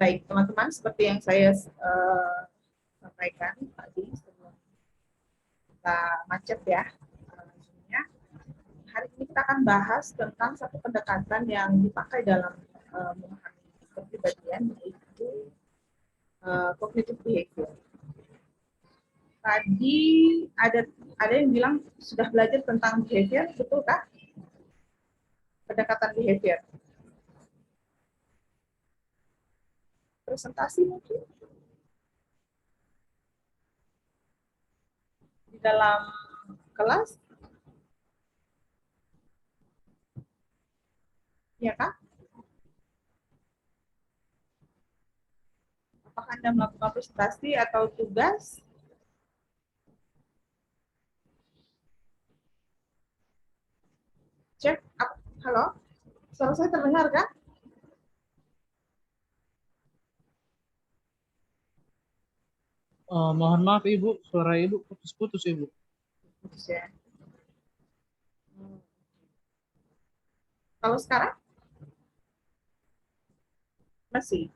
Baik, teman-teman, seperti yang saya sampaikan tadi sebelum kita macet ya. Hari ini kita akan bahas tentang satu pendekatan yang dipakai dalam memahami kepribadian, yaitu cognitive behavior. Tadi ada yang bilang sudah belajar tentang behavior, betul kah? Pendekatan behavior. Presentasi mungkin di dalam kelas, ya kah? Apakah Anda melakukan presentasi atau tugas? Cek, halo, suara saya terdengar kan? Mohon maaf Ibu, suara Ibu putus-putus Ibu. Putus ya. Kalau sekarang? Masih?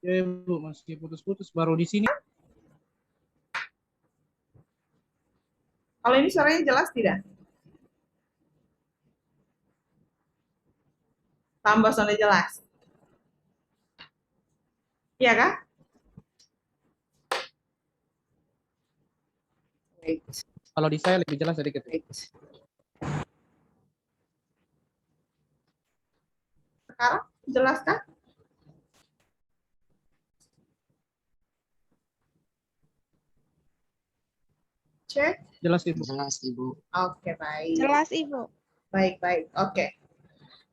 Ya Ibu, masih putus-putus, baru di sini. Kalau ini suaranya jelas tidak? Tambah suara jelas. Iya kah? Wait. Kalau di saya lebih jelas sedikit. Wait. Sekarang jelas kan? Cek. Jelas Ibu. Jelas Ibu. Oke, baik. Jelas Ibu. Baik. Oke.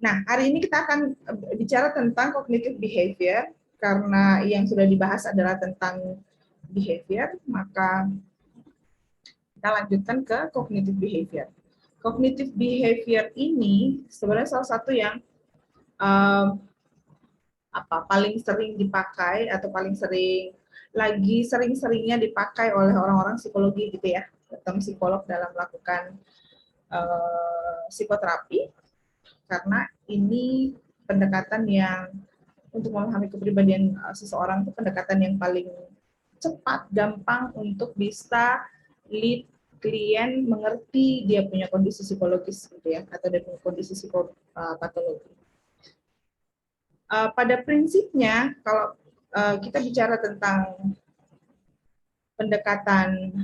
Nah, hari ini kita akan bicara tentang cognitive behavior, karena yang sudah dibahas adalah tentang behavior, maka kita lanjutkan ke cognitive behavior. Cognitive behavior ini sebenarnya salah satu yang paling sering dipakai atau paling sering-seringnya dipakai oleh orang-orang psikologi gitu ya, atau psikolog dalam melakukan psikoterapi, karena ini pendekatan yang untuk memahami kepribadian seseorang itu pendekatan yang paling cepat, gampang untuk bisa lead klien mengerti dia punya kondisi psikologis gitu ya, atau dia punya kondisi psikopatologi. Pada prinsipnya, kalau kita bicara tentang pendekatan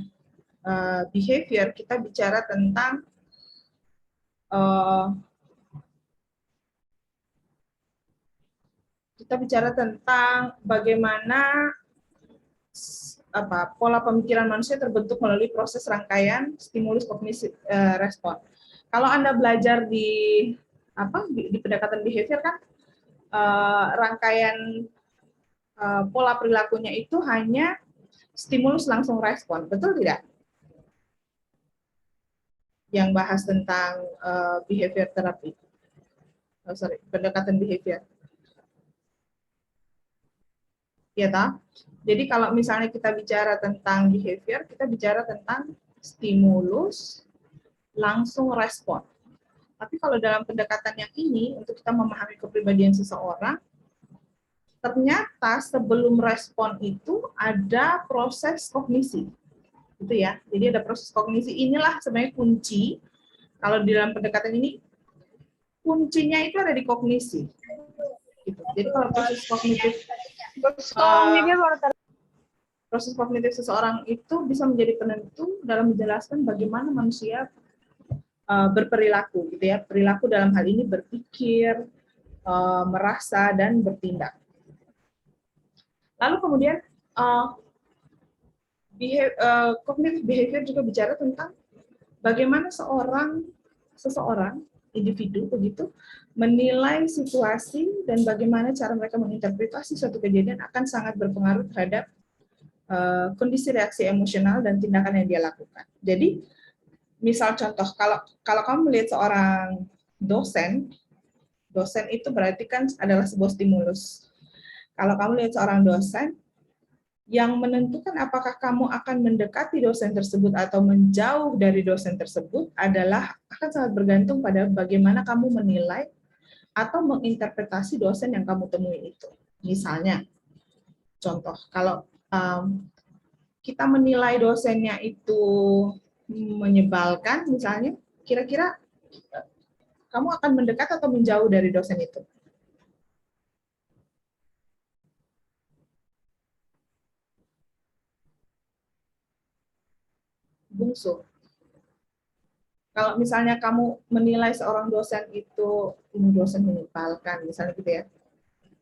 behavior, kita bicara tentang bagaimana pola pemikiran manusia terbentuk melalui proses rangkaian stimulus kognitif respon. Kalau Anda belajar di pendekatan behavior kan, rangkaian pola perilakunya itu hanya stimulus langsung respon, betul tidak? Yang bahas tentang behavior therapy, pendekatan behavior. Ya toh? Jadi kalau misalnya kita bicara tentang behavior, kita bicara tentang stimulus langsung respon. Tapi kalau dalam pendekatan yang ini, untuk kita memahami kepribadian seseorang, ternyata sebelum respon itu ada proses kognisi. Gitu ya. Jadi ada proses kognisi, inilah sebenarnya kunci. Kalau di dalam pendekatan ini, kuncinya itu ada di kognisi. Gitu. Jadi kalau proses kognitif seseorang itu bisa menjadi penentu dalam menjelaskan bagaimana manusia berperilaku, gitu ya. Perilaku dalam hal ini berpikir, merasa, dan bertindak. Lalu kemudian cognitive behavior juga bicara tentang bagaimana seseorang individu begitu menilai situasi dan bagaimana cara mereka menginterpretasi suatu kejadian akan sangat berpengaruh terhadap kondisi reaksi emosional dan tindakan yang dia lakukan. Jadi, misal contoh, kalau kamu melihat seorang dosen itu berarti kan adalah sebuah stimulus. Kalau kamu lihat seorang dosen, yang menentukan apakah kamu akan mendekati dosen tersebut atau menjauh dari dosen tersebut adalah akan sangat bergantung pada bagaimana kamu menilai atau menginterpretasi dosen yang kamu temui itu. Misalnya, contoh, kalau kita menilai dosennya itu menyebalkan, misalnya, kira-kira kamu akan mendekat atau menjauh dari dosen itu? Bungsu. Kalau misalnya kamu menilai seorang dosen itu, ini dosen menyebalkan, misalnya gitu ya,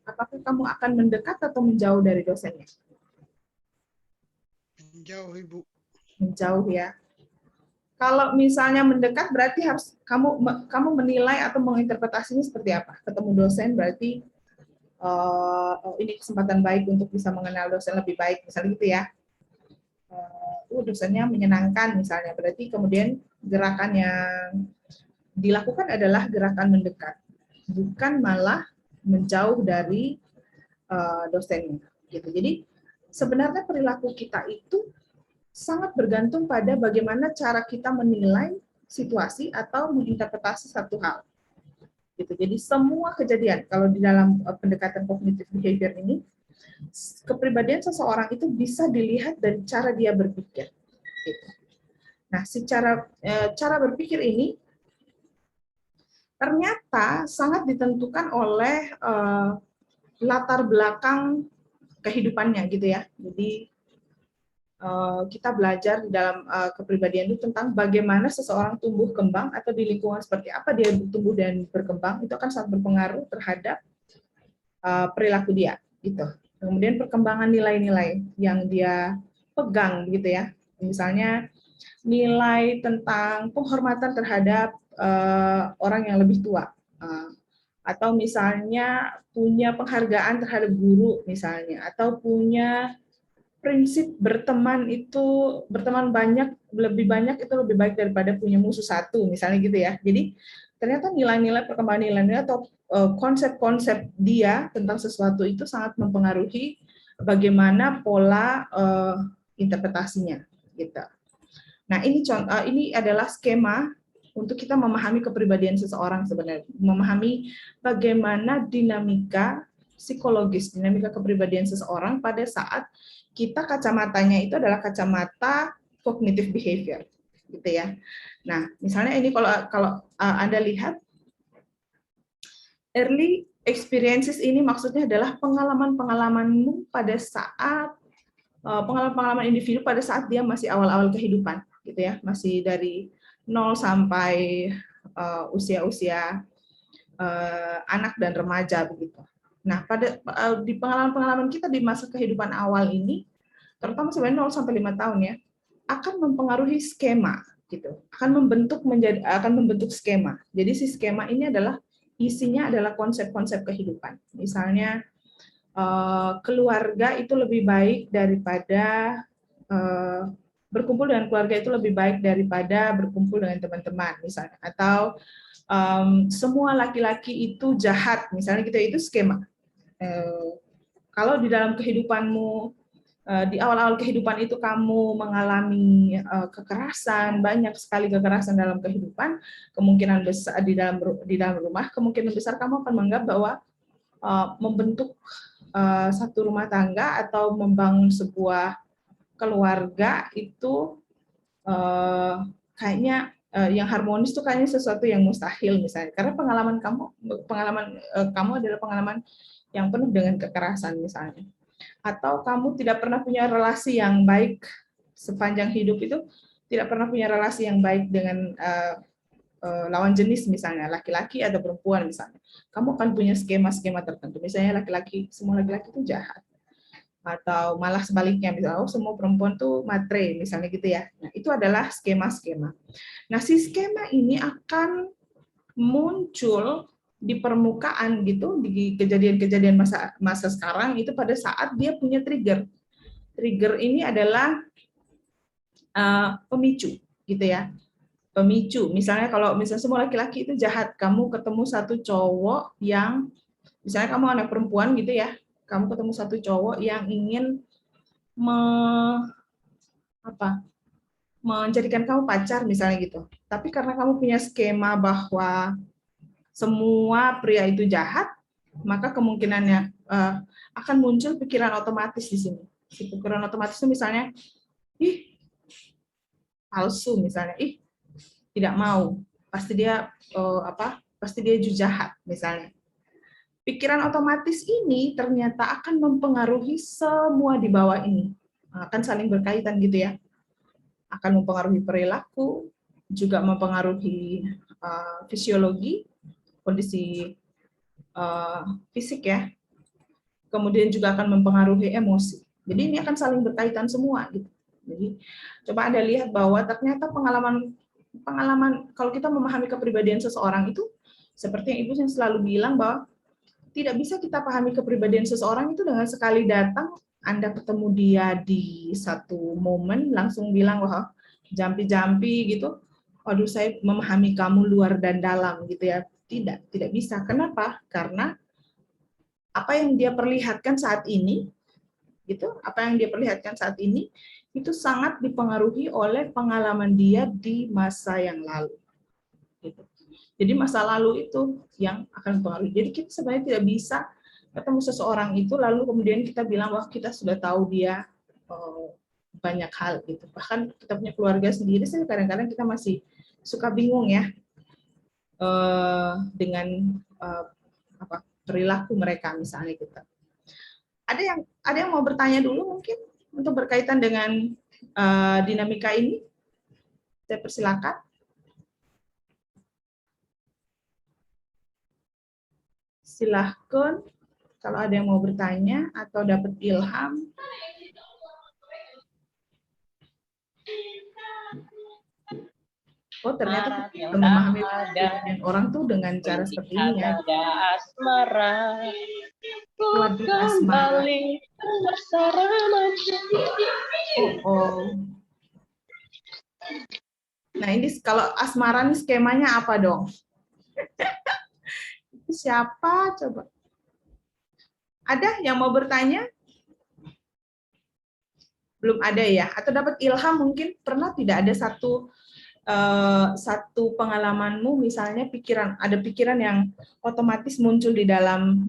apakah kamu akan mendekat atau menjauh dari dosennya? Jauh, Ibu. Menjauh ya. Kalau misalnya mendekat berarti harus kamu menilai atau menginterpretasinya seperti apa? Ketemu dosen berarti ini kesempatan baik untuk bisa mengenal dosen lebih baik, misalnya gitu ya. Dosennya menyenangkan misalnya, berarti kemudian gerakan yang dilakukan adalah gerakan mendekat, bukan malah menjauh dari dosennya. Gitu. Jadi sebenarnya perilaku kita itu sangat bergantung pada bagaimana cara kita menilai situasi atau menginterpretasi satu hal. Gitu. Jadi semua kejadian, kalau di dalam pendekatan cognitive behavior ini, kepribadian seseorang itu bisa dilihat dari cara dia berpikir. Gitu. Nah, cara berpikir ini ternyata sangat ditentukan oleh latar belakang kehidupannya, gitu ya. Jadi kita belajar di dalam kepribadian itu tentang bagaimana seseorang tumbuh kembang atau di lingkungan seperti apa dia tumbuh dan berkembang, itu akan sangat berpengaruh terhadap perilaku dia, gitu. Kemudian perkembangan nilai-nilai yang dia pegang, gitu ya. Misalnya nilai tentang penghormatan terhadap orang yang lebih tua, atau misalnya punya penghargaan terhadap guru misalnya, atau punya prinsip berteman banyak, lebih banyak itu lebih baik daripada punya musuh satu, misalnya gitu ya. Jadi ternyata nilai-nilai, perkembangan nilai-nilai atau konsep-konsep dia tentang sesuatu itu sangat mempengaruhi bagaimana pola interpretasinya, gitu. Nah, ini adalah skema untuk kita memahami kepribadian seseorang sebenarnya, memahami bagaimana dinamika psikologis, dinamika kepribadian seseorang pada saat kita kacamatanya itu adalah kacamata cognitive behavior, gitu ya. Nah, misalnya ini kalau Anda lihat early experiences ini maksudnya adalah pengalaman-pengalamanmu pada saat pengalaman-pengalaman individu pada saat dia masih awal-awal kehidupan, gitu ya, masih dari 0 sampai usia-usia anak dan remaja begitu. Nah, di pengalaman-pengalaman kita di masa kehidupan awal ini, terutama sebenarnya 0 sampai 5 tahun ya, akan mempengaruhi skema gitu. Akan membentuk skema. Jadi si skema ini adalah isinya adalah konsep-konsep kehidupan. Misalnya keluarga itu lebih baik daripada berkumpul dengan keluarga itu lebih baik daripada berkumpul dengan teman-teman misalnya, atau semua laki-laki itu jahat misalnya gitu, itu skema. Kalau di dalam kehidupanmu di awal-awal kehidupan itu kamu mengalami kekerasan, banyak sekali kekerasan dalam kehidupan, kemungkinan besar di dalam rumah, kemungkinan besar kamu akan menganggap bahwa membentuk satu rumah tangga atau membangun sebuah keluarga itu kayaknya yang harmonis itu kayaknya sesuatu yang mustahil misalnya, karena pengalaman kamu adalah pengalaman yang penuh dengan kekerasan misalnya, atau kamu tidak pernah punya relasi yang baik sepanjang hidup itu, tidak pernah punya relasi yang baik dengan lawan jenis misalnya, laki-laki atau perempuan misalnya, kamu akan punya skema-skema tertentu, misalnya semua laki-laki itu jahat, atau malah sebaliknya, misalnya semua perempuan tuh matre misalnya gitu ya. Nah, itu adalah skema-skema. Nah, si skema ini akan muncul di permukaan gitu, di kejadian-kejadian masa sekarang itu pada saat dia punya trigger. Trigger ini adalah pemicu gitu ya. Pemicu. Misalnya kalau misalnya semua laki-laki itu jahat, kamu ketemu satu cowok yang misalnya kamu anak perempuan gitu ya, kamu ketemu satu cowok yang ingin menjadikan kamu pacar misalnya gitu. Tapi karena kamu punya skema bahwa semua pria itu jahat, maka kemungkinannya akan muncul pikiran otomatis di sini. Si pikiran otomatis itu misalnya, ih, palsu misalnya, ih, tidak mau, pasti dia pasti dia jahat misalnya. Pikiran otomatis ini ternyata akan mempengaruhi semua di bawah ini, akan saling berkaitan gitu ya, akan mempengaruhi perilaku, juga mempengaruhi fisiologi, kondisi fisik ya, kemudian juga akan mempengaruhi emosi. Jadi ini akan saling berkaitan semua gitu. Jadi coba Anda lihat bahwa ternyata pengalaman kalau kita memahami kepribadian seseorang itu seperti yang Ibu yang selalu bilang bahwa tidak bisa kita pahami kepribadian seseorang itu dengan sekali datang Anda ketemu dia di satu momen langsung bilang wah jampi-jampi gitu. Waduh saya memahami kamu luar dan dalam gitu ya. Tidak bisa. Kenapa? Karena apa yang dia perlihatkan saat ini gitu, apa yang dia perlihatkan saat ini itu sangat dipengaruhi oleh pengalaman dia di masa yang lalu. Gitu. Jadi masa lalu itu yang akan mempengaruhi. Jadi kita sebenarnya tidak bisa ketemu seseorang itu lalu kemudian kita bilang wah kita sudah tahu dia banyak hal gitu. Bahkan kita punya keluarga sendiri sih kadang-kadang kita masih suka bingung ya dengan perilaku mereka misalnya kita. Ada yang mau bertanya dulu mungkin untuk berkaitan dengan dinamika ini? Saya persilakan. Silahkan kalau ada yang mau bertanya atau dapat ilham. Oh ternyata memahami kepribadian orang tuh dengan cara seperti ini ya. Ada asmara. Waduh asmara. Oh. Nah ini kalau asmara nih skemanya apa dong? Siapa coba? Ada yang mau bertanya? Belum ada ya? Atau dapat ilham mungkin pernah tidak ada satu pengalamanmu misalnya ada pikiran yang otomatis muncul di dalam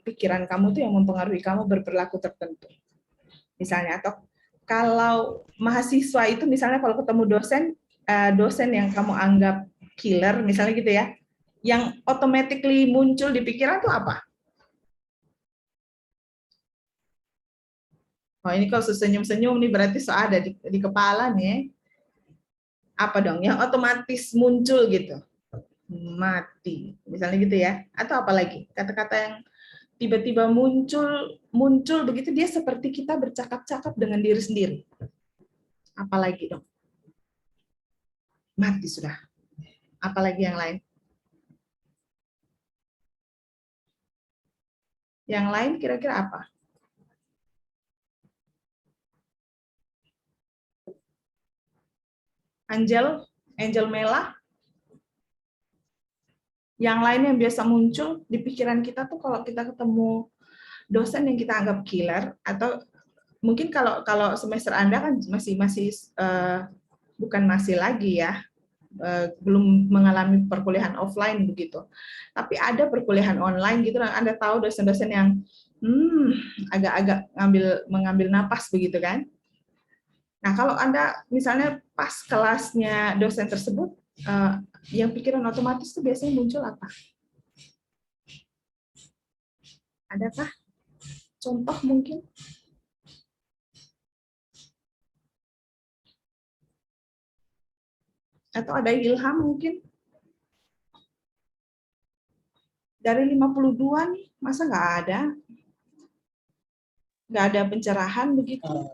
pikiran kamu tuh yang mempengaruhi kamu berperilaku tertentu. Misalnya atau kalau mahasiswa itu misalnya kalau ketemu dosen yang kamu anggap killer misalnya gitu ya. Yang automatically muncul di pikiran itu apa? Oh ini kalau senyum-senyum nih berarti ada di kepala nih. Apa dong? Yang otomatis muncul gitu. Mati, misalnya gitu ya. Atau apa lagi? Kata-kata yang tiba-tiba muncul begitu dia seperti kita bercakap-cakap dengan diri sendiri. Apa lagi dong? Mati sudah. Apalagi yang lain? Yang lain kira-kira apa? Angel Mela. Yang lain yang biasa muncul di pikiran kita tuh kalau kita ketemu dosen yang kita anggap killer atau mungkin kalau semester Anda kan masih bukan masih lagi ya. Belum mengalami perkuliahan offline begitu. Tapi ada perkuliahan online gitu dan Anda tahu dosen-dosen yang agak-agak mengambil napas begitu kan. Nah, kalau Anda misalnya pas kelasnya dosen tersebut yang pikiran otomatis itu biasanya muncul apa? Adakah contoh mungkin? Atau ada ilham mungkin? Dari 52 nih, masa nggak ada? Nggak ada pencerahan begitu?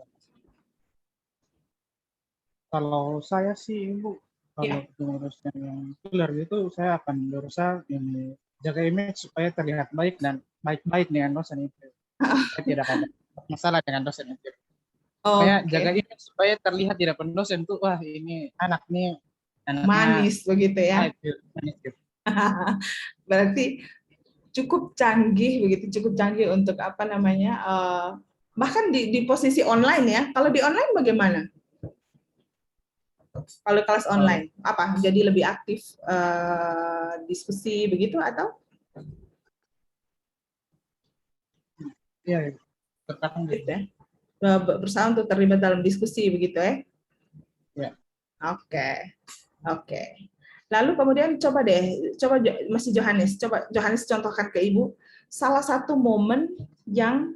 Kalau saya sih Ibu, kalau ketemu dosen yang killer gitu, saya akan berusaha jaga image supaya terlihat baik dan baik-baik dengan dosen itu. Saya tidak ada masalah dengan dosen itu. Supaya jaga image supaya terlihat di depan dosen tuh, wah ini anaknya manis begitu ya. Manis gitu. Berarti cukup canggih begitu, cukup canggih untuk apa namanya? Bahkan di posisi online ya. Kalau di online bagaimana? Kalau kelas online, apa? Jadi lebih aktif diskusi begitu atau? Iya, terkadang Gitu gitu. ya. Berusaha untuk terlibat dalam diskusi begitu ya? Ya. Oke, oke. Lalu kemudian coba deh, masih Johannes, coba Johannes contohkan ke Ibu salah satu momen yang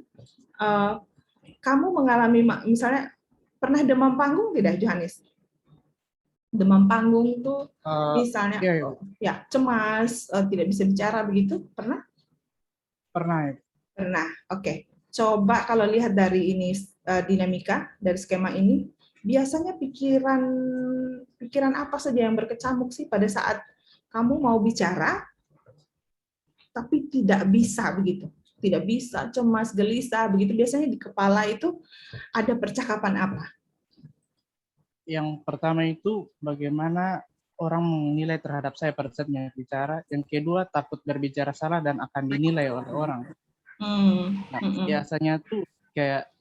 kamu mengalami, misalnya pernah demam panggung tidak Johannes? Demam panggung tuh misalnya Iya, iya. ya cemas, tidak bisa bicara begitu, pernah? Pernah ya. Pernah. Oke. Coba kalau lihat dari ini dinamika dari skema ini, biasanya pikiran apa saja yang berkecamuk sih pada saat kamu mau bicara tapi tidak bisa begitu. Tidak bisa, cemas, gelisah begitu. Biasanya di kepala itu ada percakapan apa? Yang pertama itu bagaimana orang menilai terhadap saya pada saat bicara. Yang kedua takut berbicara salah dan akan dinilai oleh orang. Nah, biasanya tuh kayak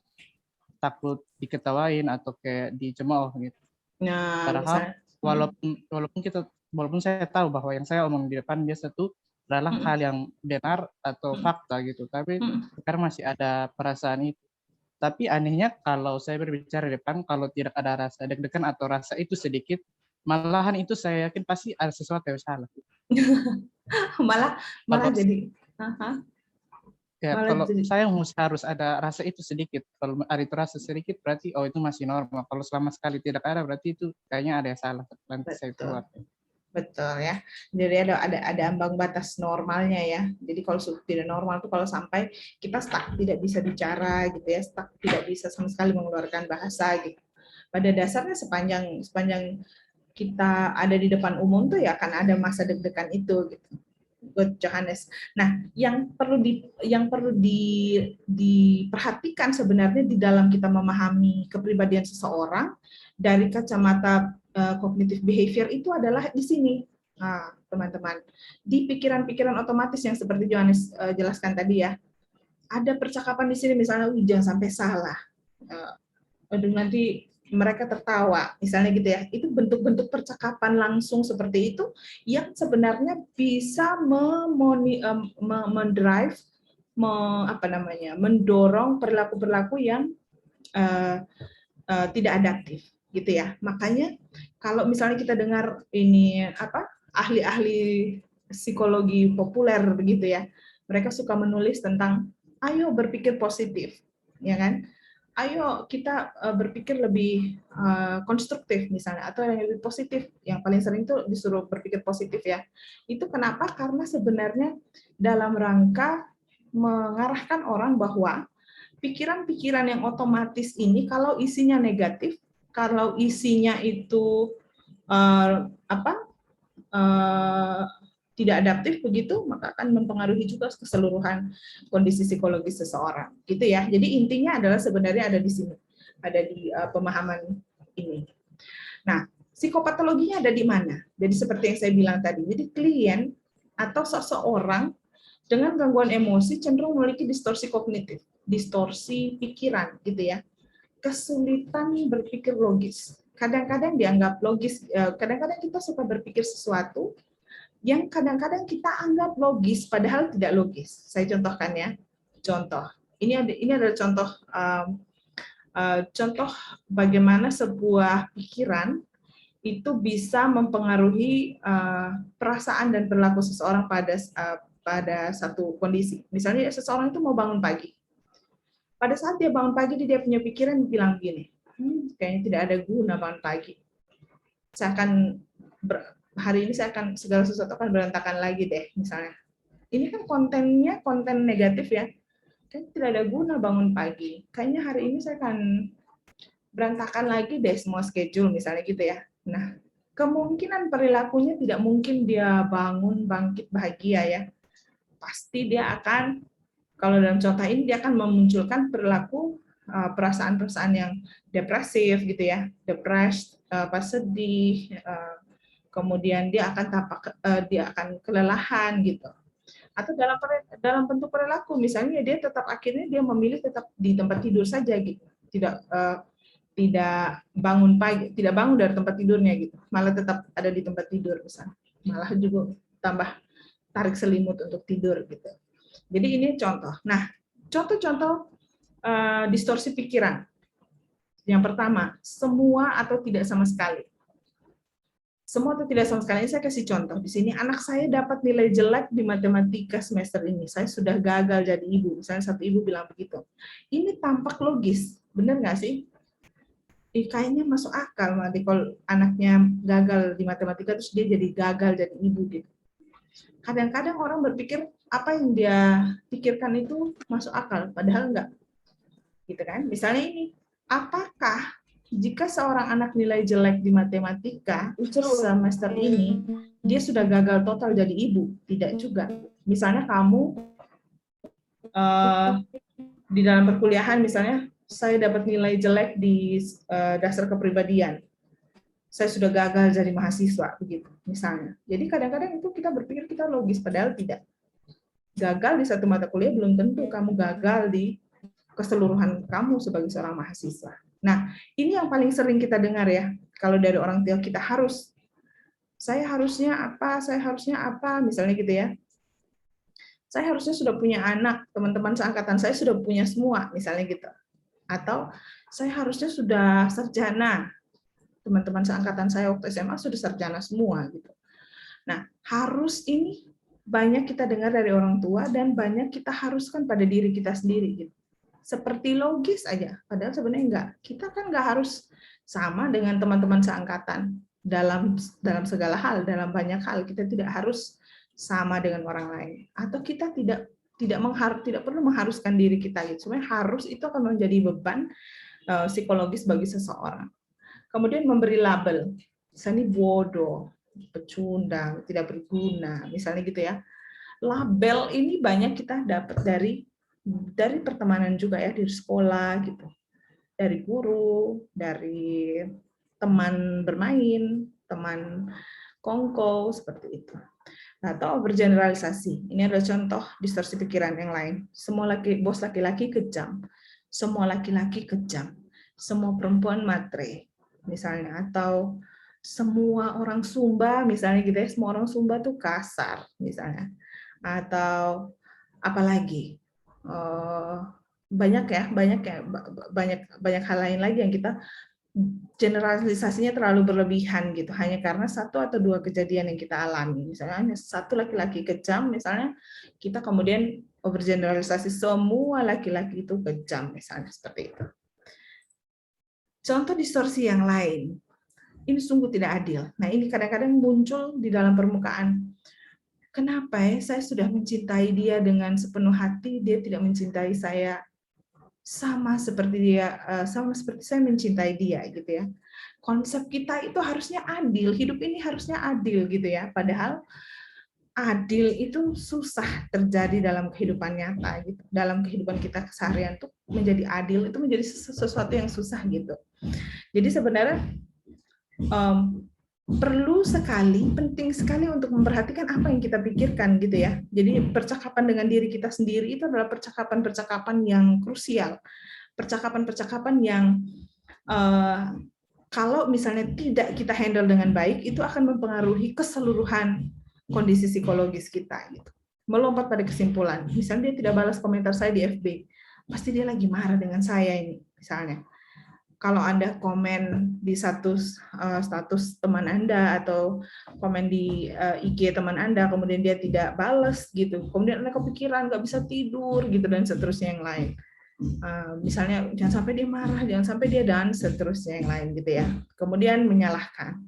takut diketawain atau kayak dicemooh gitu. Nah, Padahal walaupun saya tahu bahwa yang saya omong di depan biasa tuh adalah hal yang benar atau fakta gitu, tapi sekarang masih ada perasaan itu. Tapi anehnya kalau saya berbicara di depan, kalau tidak ada rasa deg-degan atau rasa itu sedikit, malahan itu saya yakin pasti ada sesuatu yang salah. malah Kalau jadi ya, malah kalau jadi saya harus ada rasa itu sedikit. Kalau ada itu rasa sedikit berarti oh itu masih normal. Kalau selama sekali tidak ada berarti itu kayaknya ada yang salah. Nanti saya betul. keluar. Betul ya. Jadi ada ambang batas normalnya ya. Jadi kalau tidak normal itu kalau sampai kita stuck tidak bisa bicara gitu ya, stuck tidak bisa sama sekali mengeluarkan bahasa gitu. Pada dasarnya sepanjang kita ada di depan umum tuh ya akan ada masa deg-degan itu gitu. Good Johannes. Nah, yang perlu diperhatikan sebenarnya di dalam kita memahami kepribadian seseorang dari kacamata cognitive behavior itu adalah di sini. Nah, teman-teman, di pikiran-pikiran otomatis yang seperti Johannes jelaskan tadi ya. Ada percakapan di sini misalnya jangan sampai salah. Aduh nanti mereka tertawa, misalnya gitu ya. Itu bentuk-bentuk percakapan langsung seperti itu yang sebenarnya bisa mendrive, mendorong perilaku-perilaku yang tidak adaptif, gitu ya. Makanya kalau misalnya kita dengar ini ahli-ahli psikologi populer begitu ya, mereka suka menulis tentang ayo berpikir positif, ya kan? Ayo kita berpikir lebih konstruktif misalnya, atau yang lebih positif. Yang paling sering itu disuruh berpikir positif ya. Itu kenapa? Karena sebenarnya dalam rangka mengarahkan orang bahwa pikiran-pikiran yang otomatis ini kalau isinya negatif, kalau isinya itu tidak adaptif begitu, maka akan mempengaruhi juga keseluruhan kondisi psikologis seseorang. Gitu ya. Jadi intinya adalah sebenarnya ada di sini, ada di pemahaman ini. Nah, psikopatologinya ada di mana? Jadi seperti yang saya bilang tadi. Jadi klien atau seseorang dengan gangguan emosi cenderung memiliki distorsi kognitif, distorsi pikiran, gitu ya. Kesulitan berpikir logis. Kadang-kadang dianggap logis, kadang-kadang kita suka berpikir sesuatu yang kadang-kadang kita anggap logis, padahal tidak logis. Saya contohkan ya. Contoh. Ini adalah contoh bagaimana sebuah pikiran itu bisa mempengaruhi perasaan dan perilaku seseorang pada satu kondisi. Misalnya seseorang itu mau bangun pagi. Pada saat dia bangun pagi, dia punya pikiran bilang gini, kayaknya tidak ada guna bangun pagi. Saya akan hari ini segala sesuatu akan berantakan lagi deh, misalnya. Ini kan kontennya konten negatif ya. Kan tidak ada guna bangun pagi. Kayaknya hari ini saya akan berantakan lagi deh semua schedule misalnya gitu ya. Nah, kemungkinan perilakunya tidak mungkin dia bangun bangkit bahagia ya. Pasti dia akan, kalau dalam contoh ini dia akan memunculkan perilaku perasaan-perasaan yang depresif gitu ya, depressed, sedih, kemudian dia akan kelelahan gitu. Atau dalam bentuk perilaku misalnya dia tetap akhirnya dia memilih tetap di tempat tidur saja gitu, tidak bangun pagi, tidak bangun dari tempat tidurnya gitu, malah tetap ada di tempat tidur misalnya, malah juga tambah tarik selimut untuk tidur gitu. Jadi ini contoh. Nah, contoh-contoh distorsi pikiran. Yang pertama, semua atau tidak sama sekali. Semua atau tidak sama sekali. Ini saya kasih contoh di sini. Anak saya dapat nilai jelek di matematika semester ini. Saya sudah gagal jadi ibu. Misalnya satu ibu bilang begitu. Ini tampak logis, benar nggak sih? Kayaknya masuk akal nanti kalau anaknya gagal di matematika terus dia jadi gagal jadi ibu gitu. Kadang-kadang orang berpikir apa yang dia pikirkan itu masuk akal, padahal enggak. Gitu kan? Misalnya ini, apakah jika seorang anak nilai jelek di matematika semester ini, dia sudah gagal total jadi ibu? Tidak juga. Misalnya kamu di dalam perkuliahan, misalnya saya dapat nilai jelek di dasar kepribadian. Saya sudah gagal jadi mahasiswa, begitu misalnya. Jadi kadang-kadang itu kita berpikir kita logis, padahal tidak. Gagal di satu mata kuliah belum tentu kamu gagal di keseluruhan kamu sebagai seorang mahasiswa. Nah, ini yang paling sering kita dengar ya, kalau dari orang tua kita saya harusnya apa, misalnya gitu ya. Saya harusnya sudah punya anak, teman-teman seangkatan saya sudah punya semua, misalnya gitu. Atau saya harusnya sudah sarjana, teman-teman seangkatan saya waktu SMA sudah sarjana semua gitu. Nah, harus ini banyak kita dengar dari orang tua dan banyak kita haruskan pada diri kita sendiri gitu. Seperti logis aja, padahal sebenarnya enggak. Kita kan enggak harus sama dengan teman-teman seangkatan dalam segala hal, dalam banyak hal kita tidak harus sama dengan orang lain. Atau kita tidak perlu mengharuskan diri kita gitu. Sebenarnya harus itu akan menjadi beban psikologis bagi seseorang. Kemudian memberi label, misalnya bodoh, pecundang, tidak berguna, misalnya gitu ya. Label ini banyak kita dapat dari pertemanan juga ya, dari sekolah gitu, dari guru, dari teman bermain, teman kongko, seperti itu. Atau bergeneralisasi, ini adalah contoh distorsi pikiran yang lain. Semua bos laki-laki kejam, semua laki-laki kejam, semua perempuan matre, misalnya, atau semua orang Sumba, misalnya gitu ya, semua orang Sumba tuh kasar, misalnya, atau apalagi banyak hal lain lagi yang kita generalisasinya terlalu berlebihan gitu, hanya karena satu atau dua kejadian yang kita alami, misalnya hanya satu laki-laki kejam, misalnya kita kemudian overgeneralisasi semua laki-laki itu kejam, misalnya seperti itu. Contoh distorsi yang lain, ini sungguh tidak adil. Nah, ini kadang-kadang muncul di dalam permukaan. Kenapa ya saya sudah mencintai dia dengan sepenuh hati, dia tidak mencintai saya sama seperti saya mencintai dia gitu ya. Konsep kita itu harusnya adil, hidup ini harusnya adil gitu ya. Padahal adil itu susah terjadi dalam kehidupan nyata gitu. Dalam kehidupan kita keseharian tuh menjadi adil itu menjadi sesuatu yang susah gitu. Jadi sebenarnya penting sekali untuk memperhatikan apa yang kita pikirkan gitu ya. Jadi percakapan dengan diri kita sendiri itu adalah percakapan-percakapan yang krusial. Percakapan-percakapan yang kalau misalnya tidak kita handle dengan baik, itu akan mempengaruhi keseluruhan kondisi psikologis kita gitu. Melompat pada kesimpulan, misalnya dia tidak balas komentar saya di FB, pasti dia lagi marah dengan saya ini, misalnya. Kalau Anda komen di status teman Anda atau komen di IG teman Anda, kemudian dia tidak balas gitu, kemudian Anda kepikiran, nggak bisa tidur gitu dan seterusnya yang lain. Misalnya jangan sampai dia marah, jangan sampai dia dan seterusnya yang lain gitu ya. Kemudian menyalahkan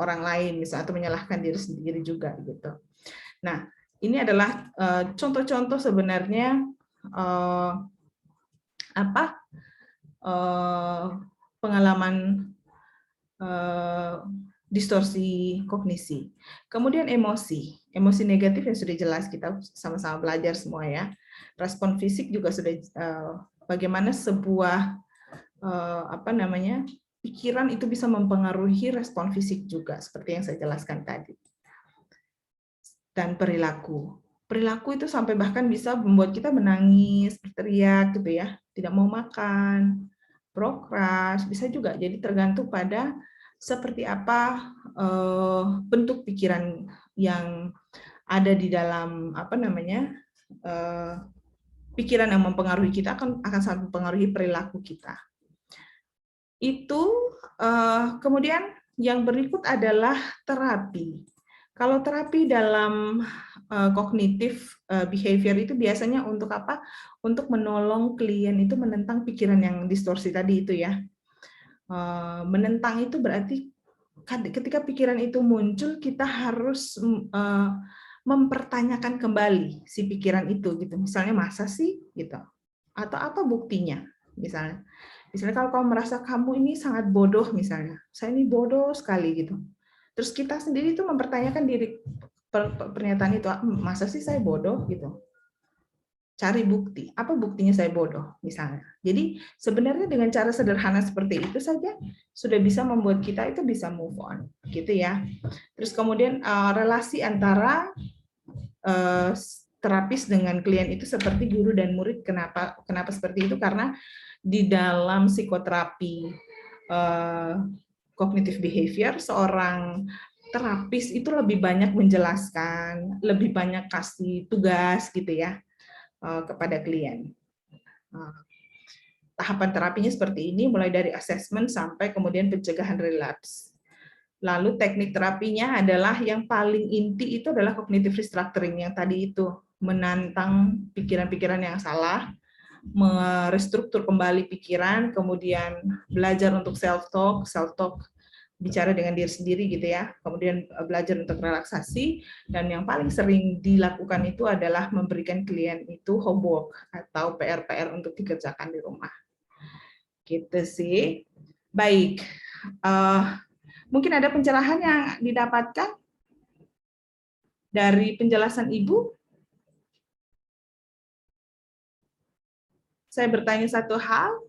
orang lain misalnya, atau menyalahkan diri sendiri juga gitu. Nah, ini adalah contoh-contoh sebenarnya pengalaman distorsi kognisi. Kemudian emosi negatif yang sudah jelas kita sama-sama belajar semua ya. Respon fisik juga sudah bagaimana sebuah pikiran itu bisa mempengaruhi respon fisik juga seperti yang saya jelaskan tadi. Dan perilaku perilaku itu sampai bahkan bisa membuat kita menangis, berteriak gitu ya, tidak mau makan, prokras, bisa juga. Jadi tergantung pada seperti apa bentuk pikiran yang ada di dalam pikiran yang mempengaruhi kita akan sangat mempengaruhi perilaku kita. Itu kemudian yang berikut adalah terapi. Kalau terapi dalam kognitif behavior itu biasanya untuk apa? Untuk menolong klien itu menentang pikiran yang distorsi tadi itu ya. Menentang itu berarti ketika pikiran itu muncul kita harus mempertanyakan kembali si pikiran itu gitu. Misalnya masa sih gitu. Atau apa buktinya misalnya. Misalnya kalau kamu merasa kamu ini sangat bodoh misalnya. Saya ini bodoh sekali gitu. Terus kita sendiri itu mempertanyakan diri pernyataan itu, masa sih saya bodoh gitu. Cari bukti, apa buktinya saya bodoh misalnya. Jadi sebenarnya dengan cara sederhana seperti itu saja sudah bisa membuat kita itu bisa move on, gitu ya. Terus kemudian relasi antara terapis dengan klien itu seperti guru dan murid. Kenapa seperti itu? Karena di dalam psikoterapi cognitive behavior, seorang terapis itu lebih banyak menjelaskan, lebih banyak kasih tugas gitu ya kepada klien. Tahapan terapinya seperti ini, mulai dari assessment sampai kemudian pencegahan relapse. Lalu teknik terapinya adalah yang paling inti itu adalah cognitive restructuring yang tadi itu, menantang pikiran-pikiran yang salah, merestruktur kembali pikiran, kemudian belajar untuk self-talk bicara dengan diri sendiri gitu ya, kemudian belajar untuk relaksasi, dan yang paling sering dilakukan itu adalah memberikan klien itu homework atau PR-PR untuk dikerjakan di rumah. Gitu sih. Baik, mungkin ada pencerahan yang didapatkan dari penjelasan Ibu? Saya bertanya satu hal.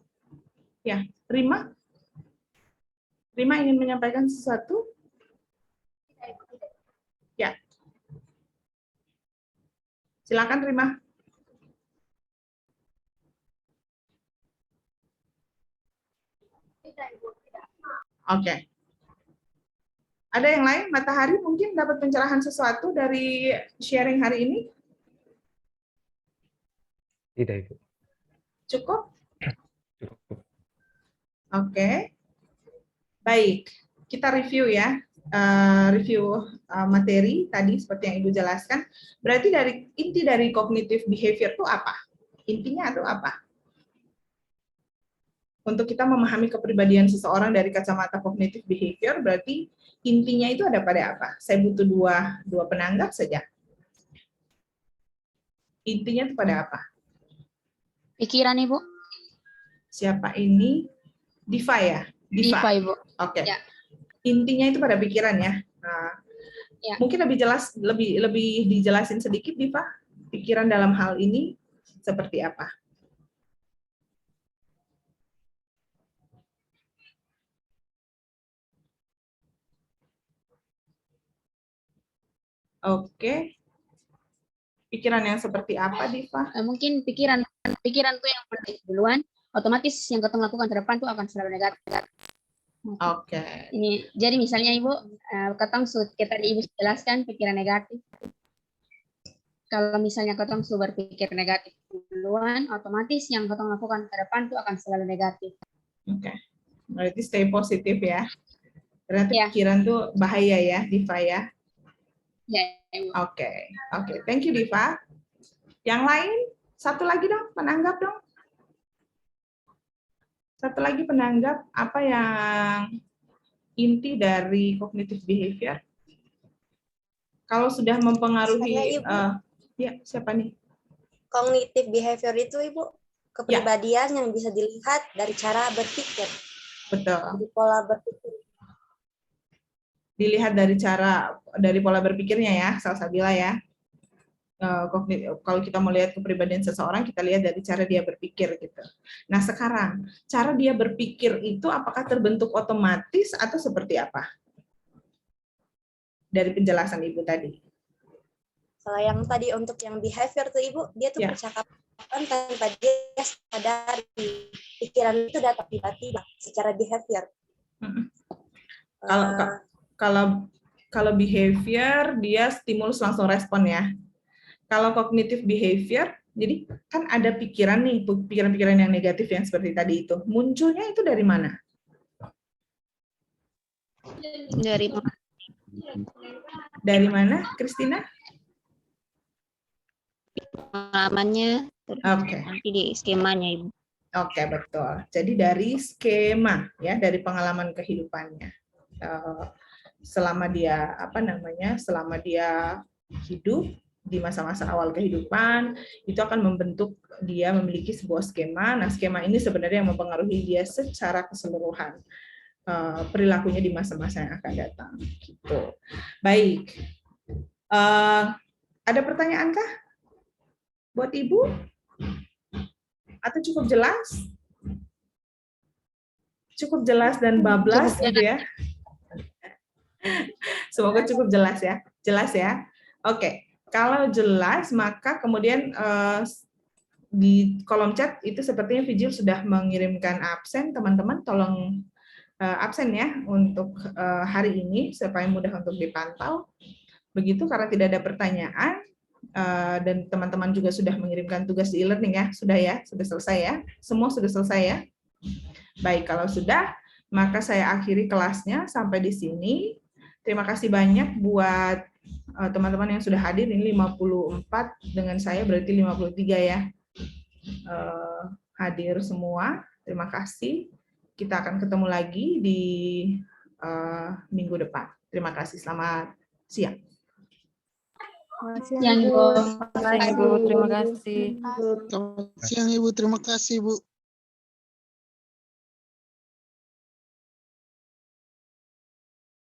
Ya, Rima? Rima ingin menyampaikan sesuatu? Ya. Silakan Rima. Oke. Ada yang lain? Matahari mungkin dapat pencerahan sesuatu dari sharing hari ini? Tidak, Ibu. Cukup? Cukup. Oke. Baik, kita review ya. Review materi tadi seperti yang Ibu jelaskan. Berarti inti dari cognitive behavior itu apa? Intinya itu apa? Untuk kita memahami kepribadian seseorang dari kacamata cognitive behavior, berarti intinya itu ada pada apa? Saya butuh dua penanggap saja. Intinya itu pada apa? Pikiran, Ibu. Siapa ini? Diva ya? Diva, Ibu. Oke. Ya. Intinya itu pada pikiran ya. Nah, ya. Mungkin lebih dijelasin sedikit, Diva. Pikiran dalam hal ini seperti apa? Oke. Pikiran yang seperti apa, Diva? Mungkin pikiran tuh yang penting duluan, otomatis yang kita lakukan ke depan tuh akan selalu negatif. Oke. Ini jadi misalnya Ibu, kita tadi Ibu jelaskan pikiran negatif. Kalau misalnya kita berpikir negatif duluan, otomatis yang kita lakukan ke depan tuh akan selalu negatif. Oke. Berarti stay positif ya. Ternyata pikiran tuh bahaya ya, Diva ya. Ya, Oke. Thank you, Diva. Yang lain, satu lagi dong, menanggap dong. Satu lagi penanggap apa yang inti dari cognitive behavior? Kalau sudah mempengaruhi, ya siapa nih? Cognitive behavior itu Ibu kepribadian yang bisa dilihat dari cara berpikir. Betul. Dari pola berpikir. Dilihat dari pola berpikirnya ya, Salsabila ya. Kalau kita melihat kepribadian seseorang, kita lihat dari cara dia berpikir gitu. Nah sekarang, cara dia berpikir itu apakah terbentuk otomatis atau seperti apa? Dari penjelasan Ibu tadi. Kalau yang tadi untuk yang behavior tuh Ibu, dia tuh Ya. percakapan tanpa dia sadari. Pikiran itu datang tiba-tiba secara behavior. Mm-mm. Kalau behavior dia stimulus langsung respon ya. Kalau cognitive behavior, jadi kan ada pikiran nih, pikiran-pikiran yang negatif yang seperti tadi itu. Munculnya itu dari mana? Dari mana, Christina? Pengalamannya Oke. nanti di skemanya Ibu. Oke, betul. Jadi dari skema ya, dari pengalaman kehidupannya. Selama dia selama dia hidup di masa-masa awal kehidupan, itu akan membentuk dia memiliki sebuah skema. Nah, skema ini sebenarnya yang mempengaruhi dia secara keseluruhan perilakunya di masa-masa yang akan datang. Gitu. Baik. Ada pertanyaan kah buat Ibu? Atau cukup jelas? Cukup jelas dan bablas gitu ya. Semoga cukup jelas ya. Jelas ya. Oke, kalau jelas maka kemudian di kolom chat itu sepertinya Vigil sudah mengirimkan absen. Teman-teman tolong absen ya untuk hari ini supaya mudah untuk dipantau. Begitu, karena tidak ada pertanyaan dan teman-teman juga sudah mengirimkan tugas di e-learning ya. Sudah ya, sudah selesai ya. Semua sudah selesai ya. Baik, kalau sudah, maka saya akhiri kelasnya sampai di sini. Terima kasih banyak buat teman-teman yang sudah hadir. Ini 54 dengan saya berarti 53 ya. Hadir semua. Terima kasih. Kita akan ketemu lagi di minggu depan. Terima kasih. Selamat siang. Yang Ibu. Terima kasih. Selamat siang Ibu, terima kasih Bu.